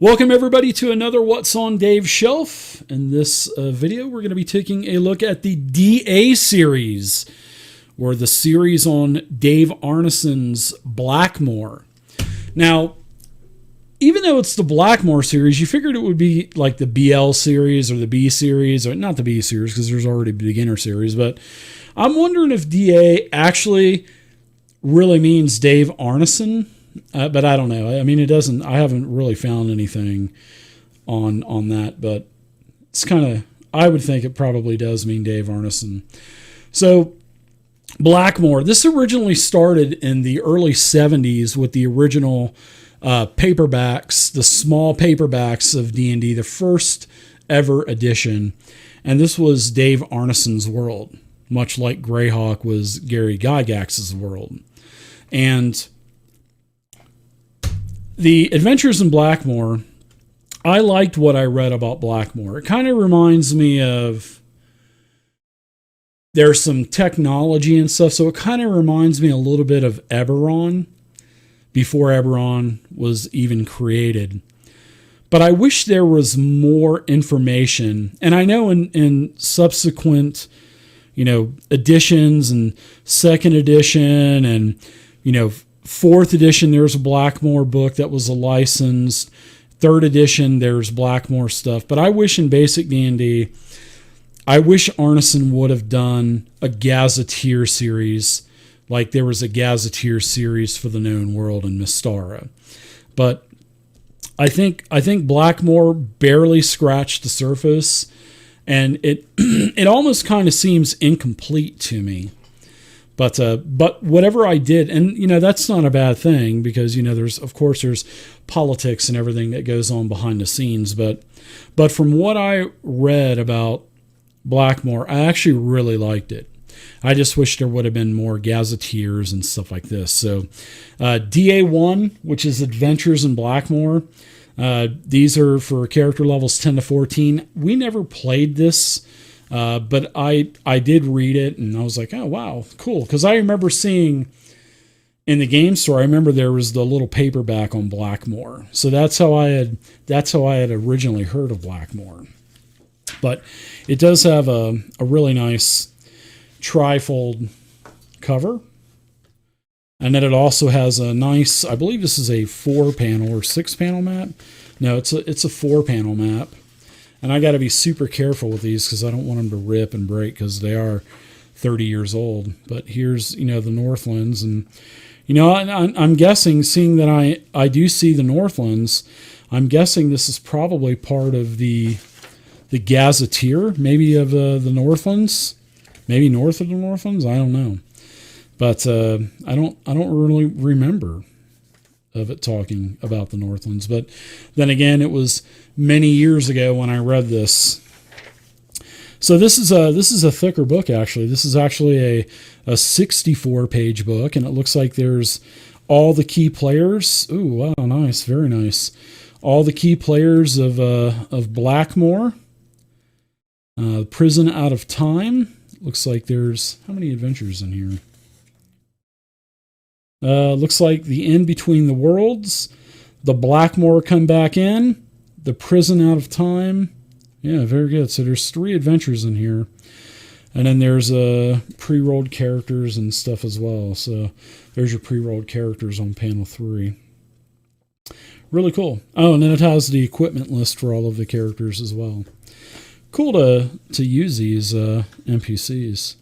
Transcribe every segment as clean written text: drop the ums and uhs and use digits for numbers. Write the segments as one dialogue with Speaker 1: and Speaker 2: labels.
Speaker 1: Welcome everybody to another What's on Dave's Shelf. In this video, we're going to be taking a look at the DA series, or the series on Dave Arneson's Blackmoor. Now, even though it's the Blackmoor series, you figured it would be like the BL series or the B series, or not the B series because there's already a beginner series, but I'm wondering if DA actually really means Dave Arneson. But I don't know. I mean, it doesn't. I haven't really found anything on that, but it's kind of. I would think it probably does mean Dave Arneson. So, Blackmoor. This originally started in the early '70s with the original paperbacks, the small paperbacks of D&D, the first ever edition, and this was Dave Arneson's world, much like Greyhawk was Gary Gygax's world, and the Adventures in Blackmoor, I liked what I read about Blackmoor. It kind of reminds me of, there's some technology and stuff, so it kind of reminds me a little bit of Eberron, before Eberron was even created. But I wish there was more information, and I know in subsequent, editions and second edition and, fourth edition, there's a Blackmoor book that was a licensed. Third edition, there's Blackmoor stuff. But I wish in basic D&D, I wish Arneson would have done a Gazetteer series, like there was a Gazetteer series for the known world in Mystara. But I think Blackmoor barely scratched the surface, and it almost kind of seems incomplete to me. But whatever I did, and that's not a bad thing, because there's politics and everything that goes on behind the scenes. But from what I read about Blackmoor, I actually really liked it. I just wish there would have been more gazetteers and stuff like this. So DA1, which is Adventures in Blackmoor, these are for character levels 10 to 14. We never played this. But I did read it, and I was like, oh, wow, cool. Because I remember seeing in the game store, I remember there was the little paperback on Blackmoor. So that's how I had originally heard of Blackmoor. But it does have a really nice trifold cover. And then it also has a nice, I believe this is a 4-panel or 6-panel map. No, it's a 4-panel map. And I got to be super careful with these because I don't want them to rip and break because they are 30 years old. But here's, the Northlands. And, I'm guessing, seeing that I do see the Northlands, I'm guessing this is probably part of the Gazetteer, maybe of the Northlands. Maybe north of the Northlands. I don't know. But I don't really remember of it talking about the Northlands. But then again, it was many years ago when I read this. So this is a thicker book, actually. This is actually a 64-page book, and it looks like there's all the key players. Ooh, wow, nice, very nice. All the key players of Blackmoor. Prison Out of Time. Looks like there's, how many adventures in here? Looks like the In Between the Worlds, the Blackmoor Come Back In, the Prison Out of Time. Yeah, very good. So there's 3 adventures in here. And then there's pre-rolled characters and stuff as well. So there's your pre-rolled characters on panel 3. Really cool. Oh, and then it has the equipment list for all of the characters as well. Cool to use these NPCs.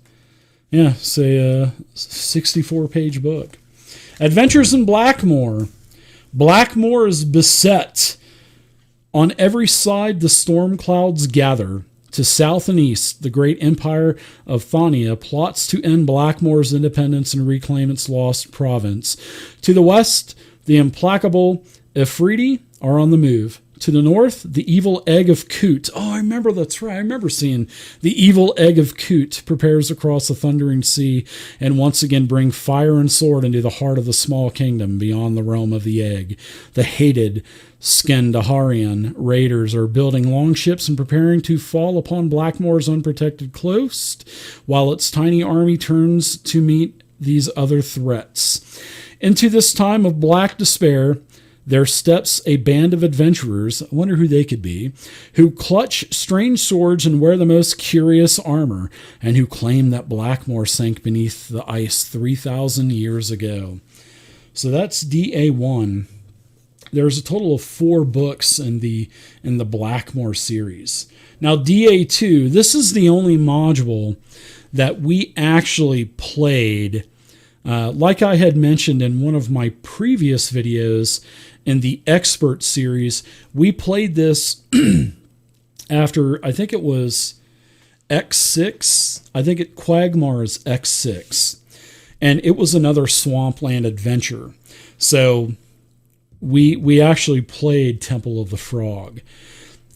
Speaker 1: Yeah, say a 64-page book. Adventures in Blackmoor. Blackmoor is beset. On every side the storm clouds gather. To south and east, the great empire of Thania plots to end Blackmoor's independence and reclaim its lost province. To the west, the implacable Ifriti are on the move. To the north, the evil Egg of Kut. Oh, I remember, that's right. I remember seeing the evil Egg of Kut prepares across the thundering sea and once again bring fire and sword into the heart of the small kingdom beyond the realm of the egg. The hated Skandaharian raiders are building longships and preparing to fall upon Blackmoor's unprotected coast, while its tiny army turns to meet these other threats. Into this time of black despair, Their steps a band of adventurers, I wonder who they could be, who clutch strange swords and wear the most curious armor, and who claim that Blackmoor sank beneath the ice 3,000 years ago. So that's DA1. There's a total of 4 books in the Blackmoor series. Now DA2, this is the only module that we actually played. Like I had mentioned in one of my previous videos in the Expert series, we played this after, I think it was X6. I think Quagmire's X6. And it was another swampland adventure. So we actually played Temple of the Frog.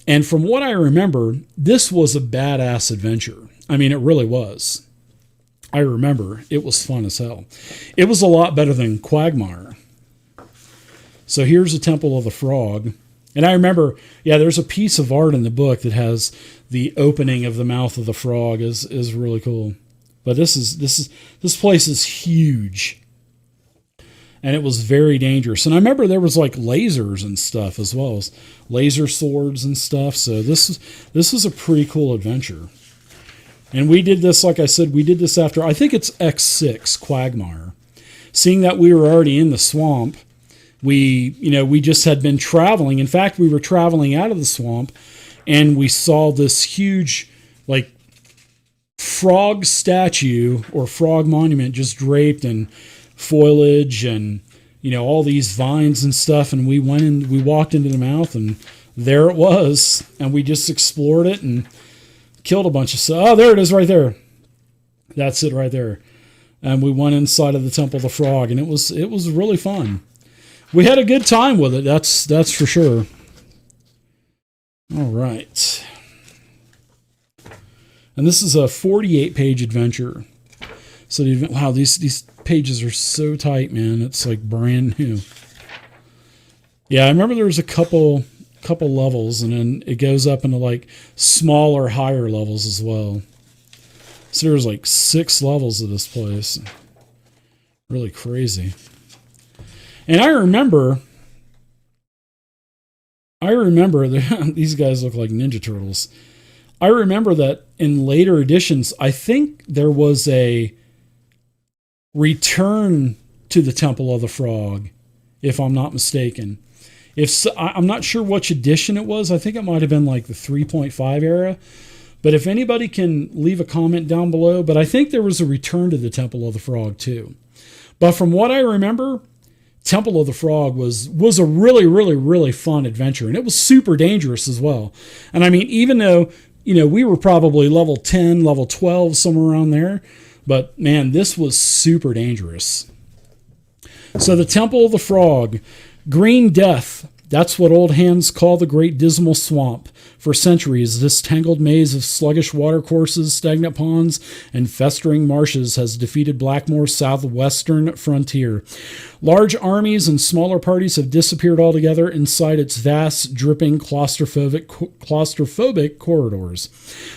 Speaker 1: And from what I remember, this was a badass adventure. I mean, it really was. I remember it was fun as hell. It was a lot better than Quagmire. So here's the Temple of the Frog. And I remember, yeah, there's a piece of art in the book that has the opening of the mouth of the frog is really cool. But this place is huge. And it was very dangerous. And I remember there was like lasers and stuff as well as laser swords and stuff. So this is a pretty cool adventure. And we did this, like I said, we did this after, I think it's X6, Quagmire. Seeing that we were already in the swamp, we just had been traveling. In fact, we were traveling out of the swamp, and we saw this huge, like, frog statue or frog monument just draped in foliage and, all these vines and stuff. And we walked into the mouth, and there it was. And we just explored it and killed a bunch of stuff. Oh, there it is right there. That's it right there. And we went inside of the Temple of the Frog, and it was really fun. We had a good time with it. That's for sure. All right. And this is a 48-page adventure. So wow, these pages are so tight, man. It's like brand new. Yeah, I remember there was a couple levels, and then it goes up into like smaller, higher levels as well. So there's like 6 levels of this place. Really crazy. And I remember these guys look like Ninja Turtles. I remember that in later editions, I think there was a return to the Temple of the Frog, if I'm not mistaken. If so, I'm not sure which edition it was. I think it might have been like the 3.5 era. But if anybody can leave a comment down below, but I think there was a return to the Temple of the Frog too. But from what I remember, Temple of the Frog was a really, really, really fun adventure. And it was super dangerous as well. And I mean, even though, we were probably level 10, level 12, somewhere around there. But man, this was super dangerous. So the Temple of the Frog, Green Death. That's what old hands call the Great Dismal Swamp. For centuries, this tangled maze of sluggish watercourses, stagnant ponds, and festering marshes has defeated Blackmoor's southwestern frontier. Large armies and smaller parties have disappeared altogether inside its vast, dripping, claustrophobic corridors.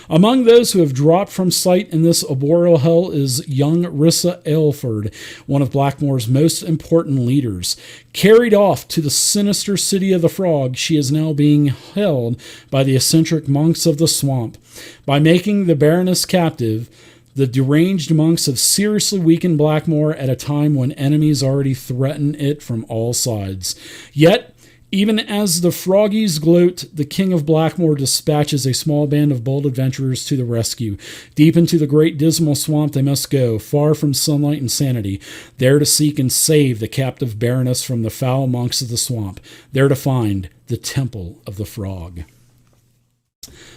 Speaker 1: Among those who have dropped from sight in this arboreal hell is young Rissa Aylford, one of Blackmoor's most important leaders. Carried off to the sinister city of the Frog, she is now being held by the eccentric monks of the swamp. By making the Baroness captive, the deranged monks have seriously weakened Blackmoor at a time when enemies already threaten it from all sides. Yet, even as the froggies gloat, the king of Blackmoor dispatches a small band of bold adventurers to the rescue. Deep into the great dismal swamp they must go, far from sunlight and sanity, there to seek and save the captive Baroness from the foul monks of the swamp, there to find the Temple of the Frog.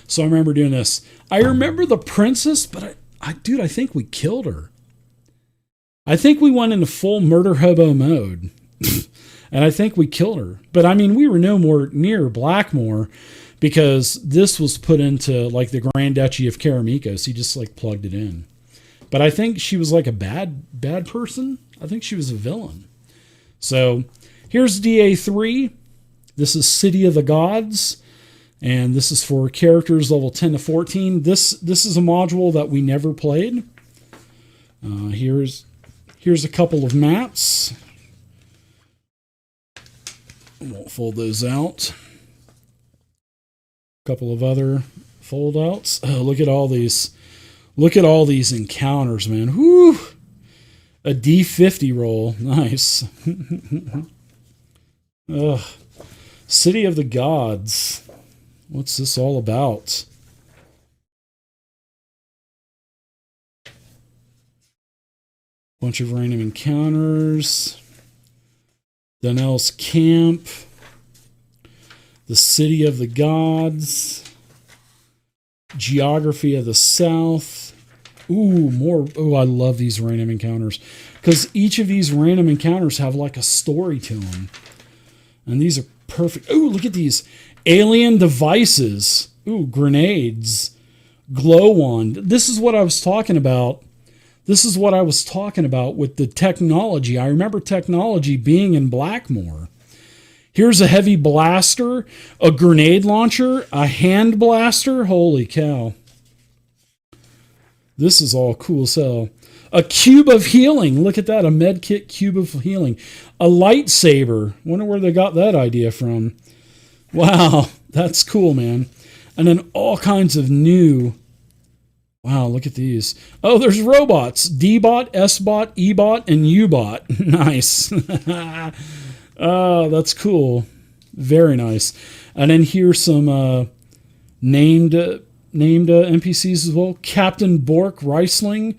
Speaker 1: So I remember doing this. I remember the princess, but I think we killed her. I think we went into full murder hobo mode. And I think we killed her. But I mean, we were no more near Blackmoor because this was put into like the Grand Duchy of Karamikos. He just like plugged it in. But I think she was like a bad person. I think she was a villain. So here's DA3. This is City of the Gods. And this is for characters level 10 to 14. This is a module that we never played. Here's a couple of maps. Won't fold those out. A couple of other fold outs. Oh, look at all these. Look at all these encounters, man. Whew. A D50 roll. Nice. Ugh. City of the Gods. What's this all about? Bunch of random encounters. Donnell's Camp. The City of the Gods. Geography of the South. Ooh, more. Oh, I love these random encounters. Because each of these random encounters have like a story to them. And these are perfect. Ooh, look at these. Alien devices. Ooh, grenades. Glow wand. This is what I was talking about. This is what I was talking about with the technology. I remember technology being in Blackmoor. Here's a heavy blaster, a grenade launcher, a hand blaster. Holy cow. This is all cool as hell. A cube of healing. Look at that. A med kit cube of healing. A lightsaber. Wonder where they got that idea from. Wow. That's cool, man. And then all kinds of new. Wow, look at these. Oh, there's robots. D-bot, S-bot, E-bot, and U-bot. Nice. Oh, that's cool. Very nice. And then here's some named NPCs as well. Captain Bork Reisling,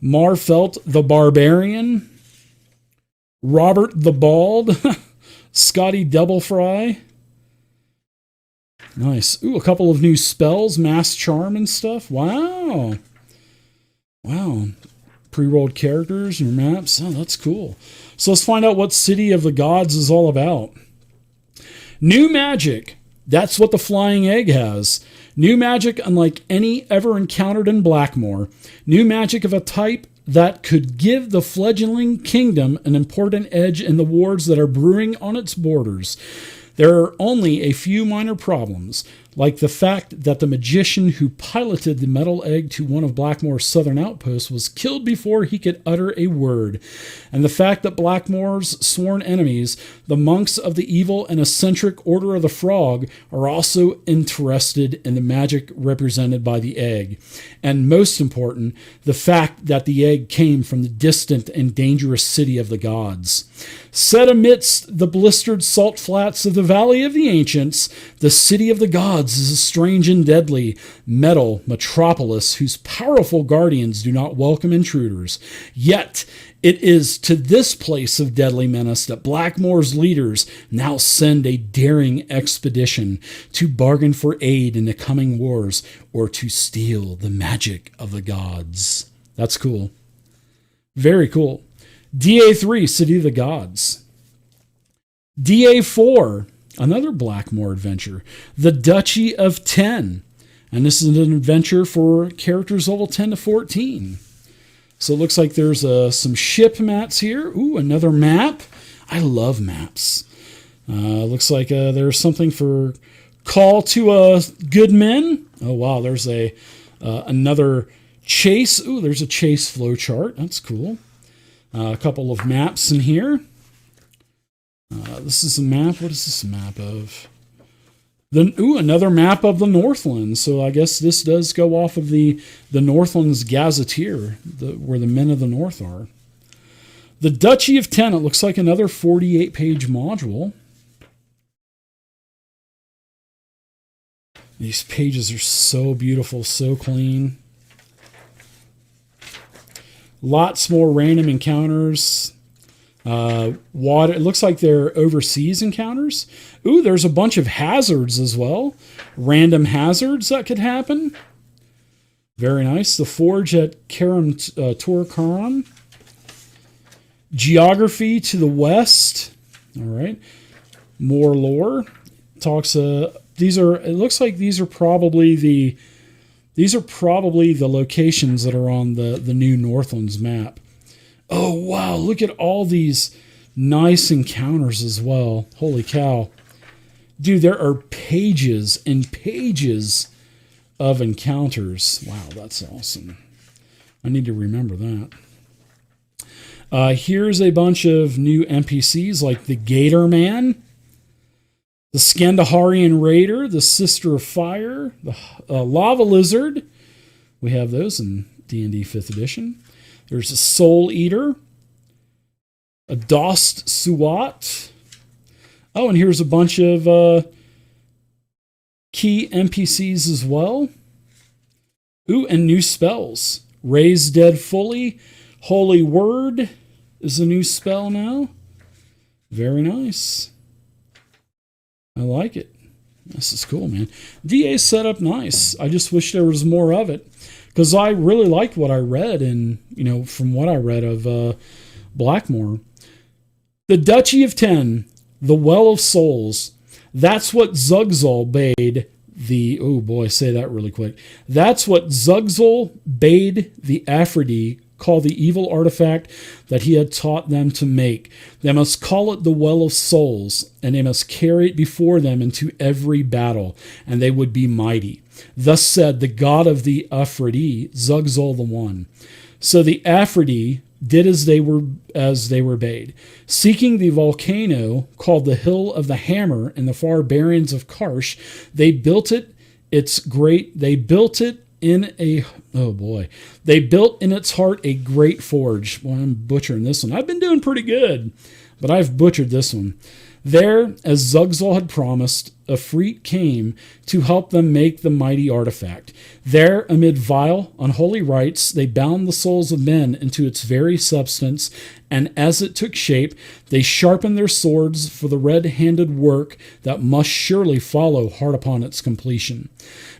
Speaker 1: Marfelt the Barbarian, Robert the Bald, Scotty Double Fry. Nice. Ooh, a couple of new spells, Mass Charm and stuff. Wow. Wow. Pre-rolled characters and your maps. Oh, that's cool. So let's find out what City of the Gods is all about. New magic. That's what the Flying Egg has. New magic unlike any ever encountered in Blackmoor. New magic of a type that could give the fledgling kingdom an important edge in the wars that are brewing on its borders. There are only a few minor problems, like the fact that the magician who piloted the metal egg to one of Blackmoor's southern outposts was killed before he could utter a word, and the fact that Blackmoor's sworn enemies, the monks of the evil and eccentric Order of the Frog, are also interested in the magic represented by the egg, and most important, the fact that the egg came from the distant and dangerous City of the Gods. Set amidst the blistered salt flats of the Valley of the Ancients, the City of the Gods is a strange and deadly metal metropolis whose powerful guardians do not welcome intruders. Yet, it is to this place of deadly menace that Blackmoor's leaders now send a daring expedition to bargain for aid in the coming wars or to steal the magic of the gods. That's cool. Very cool. DA3, City of the Gods. DA4, another Blackmoor adventure. The Duchy of Ten. And this is an adventure for characters level 10 to 14. So it looks like there's some ship mats here. Ooh, another map. I love maps. Looks like there's something for Call to Good Men. Oh, wow, there's another chase. Ooh, there's a chase flowchart. That's cool. A couple of maps in here. This is a map. What is this a map of? Another map of the Northlands. So I guess this does go off of the Northlands Gazetteer, where the Men of the North are. The Duchy of Ten. It looks like another 48-page module. These pages are so beautiful, so clean. Lots more random encounters. Water. It looks like they're overseas encounters. Ooh, there's a bunch of hazards as well. Random hazards that could happen. Very nice. The Forge at Karam Torkaran. Geography to the west. All right. More lore. Talks. These are. It looks like these are probably the locations that are on the new Northlands map. Oh, wow. Look at all these nice encounters as well. Holy cow. Dude, there are pages and pages of encounters. Wow, that's awesome. I need to remember that. Here's a bunch of new NPCs like the Gator Man. the Scandaharian Raider, the Sister of Fire, the Lava Lizard. We have those in D&D 5th edition. There's a Soul Eater, a Dost Suat. Oh, and here's a bunch of key NPCs as well. Ooh, and new spells. Raise Dead Fully. Holy Word is a new spell now. Very nice. I like it. This is cool, man. DA's set up nice. I just wish there was more of it, because I really liked what I read, and from what I read of Blackmoor. The Duchy of Ten, the Well of Souls. That's what Zugzol bade the... Oh boy, say that really quick. That's what Zugzol bade the Aphrodite call the evil artifact that he had taught them to make. They must call it the Well of Souls, and they must carry it before them into every battle, and they would be mighty. Thus said the god of the Aphrodite, Zugzol the One. So the Aphrodite did as they were bade. Seeking the volcano called the Hill of the Hammer in the far barrens of Karsh, they built it in a... Oh boy. They built in its heart a great forge. Well, I'm butchering this one. I've been doing pretty good, but I've butchered this one. There, as Zugzol had promised, Ifrit came to help them make the mighty artifact. There, amid vile, unholy rites, they bound the souls of men into its very substance, and as it took shape, they sharpened their swords for the red-handed work that must surely follow hard upon its completion.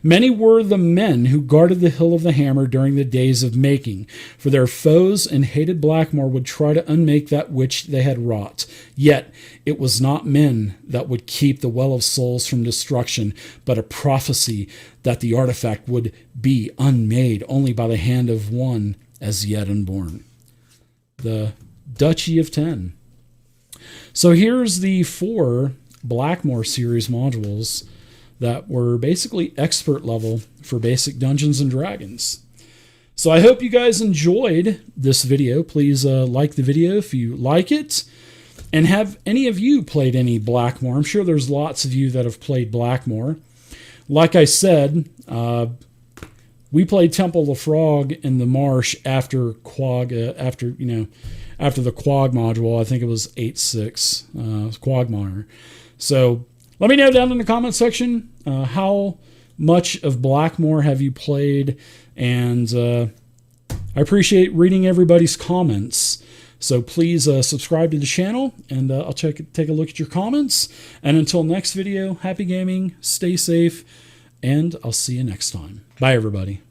Speaker 1: Many were the men who guarded the Hill of the Hammer during the days of making, for their foes and hated Blackmoor would try to unmake that which they had wrought. Yet it was not men that would keep the Well of Souls from destruction, but a prophecy that the artifact would be unmade only by the hand of one as yet unborn. The Duchy of Ten. So here's the 4 Blackmoor series modules that were basically expert level for basic Dungeons and Dragons. So I hope you guys enjoyed this video. Please like the video if you like it. And have any of you played any Blackmoor? I'm sure there's lots of you that have played Blackmoor. Like I said, we played Temple of the Frog in the Marsh after Quag, after the Quag module. I think it was 8.6, Quagmire. So let me know down in the comment section how much of Blackmoor have you played, and I appreciate reading everybody's comments. So please subscribe to the channel, and I'll take a look at your comments. And until next video, happy gaming, stay safe, and I'll see you next time. Bye, everybody.